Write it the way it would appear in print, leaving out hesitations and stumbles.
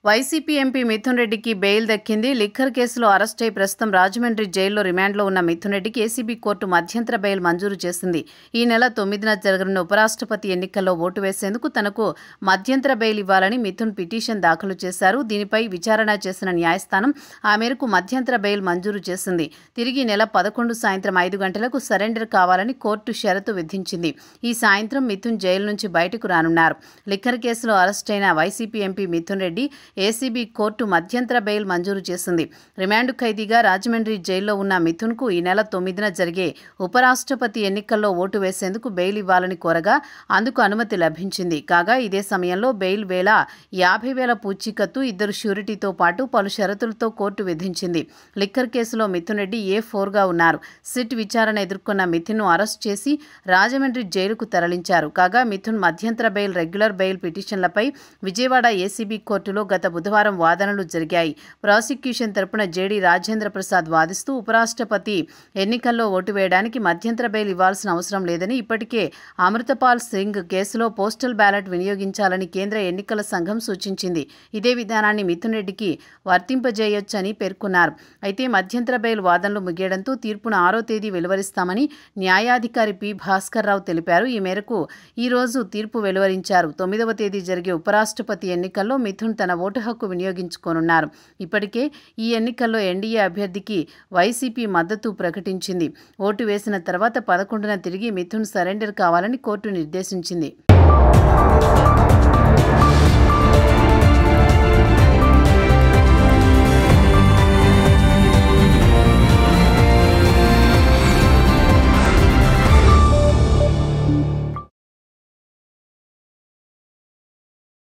YCP MP Mithun రెడ్డికి bail దక్కింది. Liquor కేసులో అరెస్ట్ అయి ప్రస్తుతం రాజమండ్రి జైల్లో రిమాండ్లో ఉన్న మిథున్ రెడ్డికి ఏసీబీ కోర్టు మధ్యంతర బెయిల్ మంజూరు చేసింది. ఈ నెల 9న జరగనున్న ఉపరాష్ట్రపతి ఎన్నికల్లో ఓటు వేసేందుకు తనకు మధ్యంతర బెయిల్ ఇవ్వాలని మిథున్ పిటిషన్ దాఖలు చేశారు. దీనిపై విచారణ చేసిన న్యాయస్థానం ఆ మేరకు మధ్యంతర బెయిల్ మంజూరు చేసింది. తిరిగి నెల 11 సాయంత్రం 5 గంటలకు సరెండర్ కావాలని కోర్టు షరతు విధించింది. ఈ సాయంత్రం మిథున్ జైలు నుంచి బయటకు రానున్నారు. లిక్కర్ కేసులో అరెస్ట్ అయిన YCP MP Mithun Reddy ACB court మధ్యంతర బెయిల్ మంజూరు చేసింది. రిమాండ్ ఖైదీగా రాజమండ్రి జైల్లో ఉన్న మిథున్కు ఈ నెల 9న జరిగే ఉపరాష్ట్రపతి ఎన్నికల్లో ఓటు వేసేందుకు బెయిల్ ఇవ్వాలని కోరగా అందుకు అనుమతి లభించింది. కాగా ఇదే సమయంలో బెయిల్ వేళ 50,000 పూచీకత్తు, 2 ష్యూరిటీతో పాటు పలు షరతులతో కోర్టు విధించింది. లిక్కర్ కేసులో మిథున్ రెడ్డి A4గా ఉన్నారు. సిట్ విచారణ ఎదుర్కొన్న మిథున్ను అరెస్ట్ చేసి రాజమండ్రి జైలుకు తరలించారు. కాగా మిథున్ మధ్యంతర బెయిల్, రెగ్యులర్ బెయిల్ పిటిషన్లపై విజయవాడ ఏసీబీ కోర్టులో గత బుధవారం వాదనలు జరిగాయి. ప్రాసిక్యూషన్ తరపున జేడీ రాజేంద్ర ప్రసాద్ వాదిస్తూ ఉపరాష్ట్రపతి ఎన్నికల్లో ఓటు వేయడానికి మధ్యంతర బెయిల్ ఇవ్వాల్సిన అవసరం లేదని, ఇప్పటికే అమృతపాల్ సింగ్ కేసులో పోస్టల్ బ్యాలెట్ వినియోగించాలని కేంద్ర ఎన్నికల సంఘం సూచించింది. ఇదే విధానాన్ని మిథున్ రెడ్డికి వర్తింపజేయొచ్చని పేర్కొన్నారు. అయితే మధ్యంతర బెయిల్ వాదనలు ముగియడంతో తీర్పును 6వ తేదీ వెలువరిస్తామని న్యాయాధికారి పి. భాస్కర్ రావు తెలిపారు. ఈ మేరకు ఈ రోజు తీర్పు వెలువరించారు. 9వ తేదీ జరిగే ఉపరాష్ట్రపతి ఎన్నికల్లో మిథున్ తన ఓటు హక్కు వినియోగించుకోనున్నారు. ఇప్పటికే ఈ ఎన్నికల్లో ఎన్డీఏ అభ్యర్థికి వైసీపీ మద్దతు ప్రకటించింది. ఓటు వేసిన తర్వాత 11న తిరిగి మిథున్ సరెండర్ కావాలని కోర్టు నిర్దేశించింది.